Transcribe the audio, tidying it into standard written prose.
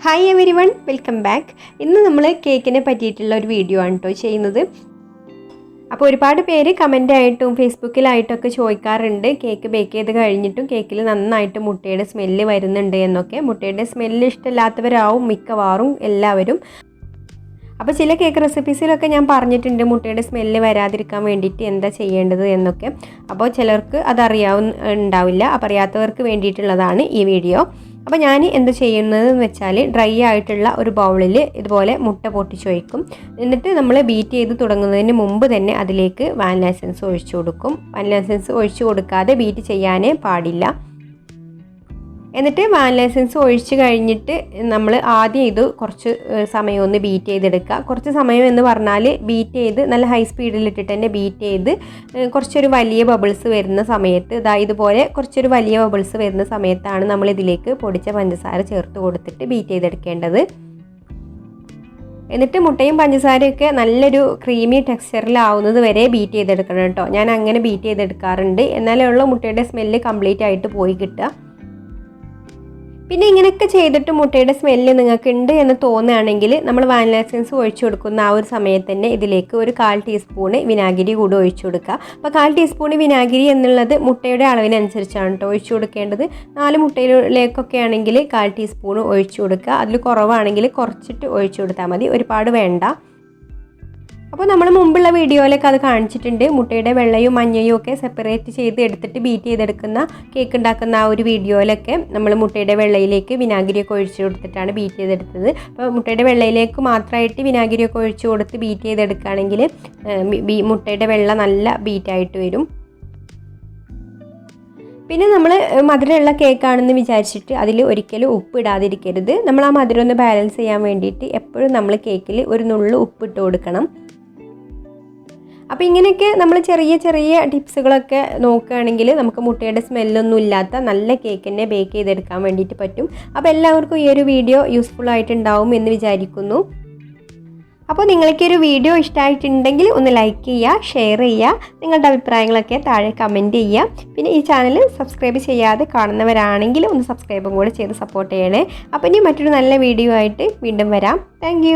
Hi everyone, welcome back. ഇന്ന് നമ്മൾ കേക്കിനെ പറ്റിയിട്ടുള്ള ഒരു വീഡിയോ ആണ് കേട്ടോ ചെയ്യുന്നത്. അപ്പോൾ ഒരുപാട് പേര് കമൻ്റായിട്ടും ഫേസ്ബുക്കിലായിട്ടൊക്കെ ചോദിക്കാറുണ്ട് കേക്ക് ബേക്ക് ചെയ്ത് കഴിഞ്ഞിട്ടും കേക്കിൽ നന്നായിട്ട് മുട്ടയുടെ സ്മെല്ല് വരുന്നുണ്ട് എന്നൊക്കെ. മുട്ടയുടെ സ്മെല്ല് ഇഷ്ടമില്ലാത്തവരാവും മിക്കവാറും എല്ലാവരും. അപ്പോൾ ചില കേക്ക് റെസിപ്പീസിലൊക്കെ ഞാൻ പറഞ്ഞിട്ടുണ്ട് മുട്ടയുടെ സ്മെല്ല് വരാതിരിക്കാൻ വേണ്ടിയിട്ട് എന്താ ചെയ്യേണ്ടത് എന്നൊക്കെ. അപ്പോൾ ചിലർക്ക് ഉണ്ടാവില്ല. അപ്പോൾ അറിയാത്തവർക്ക് വേണ്ടിയിട്ടുള്ളതാണ് ഈ വീഡിയോ. അപ്പോൾ ഞാൻ എന്ത് ചെയ്യുന്നതെന്ന് വെച്ചാൽ ഡ്രൈ ആയിട്ടുള്ള ഒരു ബൗളിൽ ഇതുപോലെ മുട്ട പൊട്ടിച്ച് വയ്ക്കും. എന്നിട്ട് നമ്മൾ ബീറ്റ് ചെയ്ത് തുടങ്ങുന്നതിന് മുമ്പ് തന്നെ അതിലേക്ക് വാനില എസൻസ് ഒഴിച്ചു കൊടുക്കും. വാനില എസൻസ് ഒഴിച്ചു കൊടുക്കാതെ ബീറ്റ് ചെയ്യാനേ പാടില്ല. എന്നിട്ട് വാനില എസൻസ് ഒഴിച്ച് കഴിഞ്ഞിട്ട് നമ്മൾ ആദ്യം ഇത് കുറച്ച് സമയം ഒന്ന് ബീറ്റ് ചെയ്തെടുക്കുക. കുറച്ച് സമയം എന്ന് പറഞ്ഞാൽ ബീറ്റ് ചെയ്ത് നല്ല ഹൈ സ്പീഡിലിട്ടിട്ട് തന്നെ ബീറ്റ് ചെയ്ത് കുറച്ചൊരു വലിയ ബബിൾസ് വരുന്ന സമയത്ത് ഇതുപോലെ കുറച്ചൊരു വലിയ ബബിൾസ് വരുന്ന സമയത്താണ് നമ്മൾ ഇതിലേക്ക് പൊടിച്ച പഞ്ചസാര ചേർത്ത് കൊടുത്തിട്ട് ബീറ്റ് ചെയ്തെടുക്കേണ്ടത്. എന്നിട്ട് മുട്ടയും പഞ്ചസാരയൊക്കെ നല്ലൊരു ക്രീമി ടെക്സ്ചറിലാവുന്നത് വരെ ബീറ്റ് ചെയ്തെടുക്കണം കേട്ടോ. ഞാൻ അങ്ങനെ ബീറ്റ് ചെയ്തെടുക്കാറുണ്ട്. എന്നാലേ ഉള്ള മുട്ടയുടെ സ്മെല്ല് കംപ്ലീറ്റ് ആയിട്ട് പോയി കിട്ടുക. പിന്നെ ഇങ്ങനെയൊക്കെ ചെയ്തിട്ട് മുട്ടയുടെ സ്മെല്ല് നിങ്ങൾക്ക് ഉണ്ട് എന്ന് തോന്നുകയാണെങ്കിൽ നമ്മൾ വാനില എസൻസ് ഒഴിച്ചു കൊടുക്കുന്ന ആ ഒരു സമയത്ത് തന്നെ ഇതിലേക്ക് ഒരു 1/4 ടീസ്പൂണ് വിനാഗിരി കൂടി ഒഴിച്ചു കൊടുക്കുക. അപ്പോൾ 1/4 ടീസ്പൂണ് വിനാഗിരി എന്നുള്ളത് മുട്ടയുടെ അളവിനനുസരിച്ചാണ് കേട്ടോ ഒഴിച്ചു കൊടുക്കേണ്ടത്. 4 മുട്ടയിലേക്കൊക്കെ ആണെങ്കിൽ 1/4 ടീസ്പൂണ് ഒഴിച്ചു കൊടുക്കുക. അതിൽ കുറവാണെങ്കിൽ കുറച്ചിട്ട് ഒഴിച്ചു കൊടുത്താൽ മതി, ഒരുപാട് വേണ്ട. അപ്പോൾ നമ്മൾ മുമ്പുള്ള വീഡിയോയിലൊക്കെ അത് കാണിച്ചിട്ടുണ്ട്. മുട്ടയുടെ വെള്ളയും മഞ്ഞയും ഒക്കെ സെപ്പറേറ്റ് ചെയ്ത് എടുത്തിട്ട് ബീറ്റ് ചെയ്തെടുക്കുന്ന കേക്ക് ഉണ്ടാക്കുന്ന ആ ഒരു വീഡിയോയിലൊക്കെ നമ്മൾ മുട്ടയുടെ വെള്ളയിലേക്ക് വിനാഗിരിയൊക്കെ ഒഴിച്ചു കൊടുത്തിട്ടാണ് ബീറ്റ് ചെയ്തെടുത്തത്. അപ്പോൾ മുട്ടയുടെ വെള്ളയിലേക്ക് മാത്രമായിട്ട് വിനാഗിരിയൊക്കെ ഒഴിച്ചു കൊടുത്ത് ബീറ്റ് ചെയ്തെടുക്കുകയാണെങ്കിൽ മുട്ടയുടെ വെള്ള നല്ല ബീറ്റായിട്ട് വരും. പിന്നെ നമ്മൾ മധുരമുള്ള കേക്കാണെന്ന് വിചാരിച്ചിട്ട് അതിൽ ഒരിക്കലും ഉപ്പ് ഇടാതിരിക്കരുത്. നമ്മൾ ആ മധുരം ഒന്ന് ബാലൻസ് ചെയ്യാൻ വേണ്ടിയിട്ട് എപ്പോഴും നമ്മൾ കേക്കിൽ ഒരു നുള്ളു ഉപ്പിട്ട് കൊടുക്കണം. അപ്പോൾ ഇങ്ങനെയൊക്കെ നമ്മൾ ചെറിയ ചെറിയ ടിപ്സുകളൊക്കെ നോക്കുകയാണെങ്കിൽ നമുക്ക് മുട്ടയുടെ സ്മെല്ലൊന്നും ഇല്ലാത്ത നല്ല കേക്ക് തന്നെ ബേക്ക് ചെയ്തെടുക്കാൻ വേണ്ടിയിട്ട് പറ്റും. അപ്പോൾ എല്ലാവർക്കും ഈ ഒരു വീഡിയോ യൂസ്ഫുൾ ആയിട്ടുണ്ടാവും എന്ന് വിചാരിക്കുന്നു. അപ്പോൾ നിങ്ങൾക്ക് ഒരു വീഡിയോ ഇഷ്ടമായിട്ടുണ്ടെങ്കിൽ ഒന്ന് ലൈക്ക് ചെയ്യുക, ഷെയർ ചെയ്യുക, നിങ്ങളുടെ അഭിപ്രായങ്ങളൊക്കെ താഴെ കമൻറ്റ് ചെയ്യുക. പിന്നെ ഈ ചാനൽ സബ്സ്ക്രൈബ് ചെയ്യാതെ കാണുന്നവരാണെങ്കിൽ ഒന്ന് സബ്സ്ക്രൈബും കൂടെ ചെയ്ത് സപ്പോർട്ട് ചെയ്യണേ. അപ്പോൾ ഇനി മറ്റൊരു നല്ല വീഡിയോ ആയിട്ട് വീണ്ടും വരാം. താങ്ക്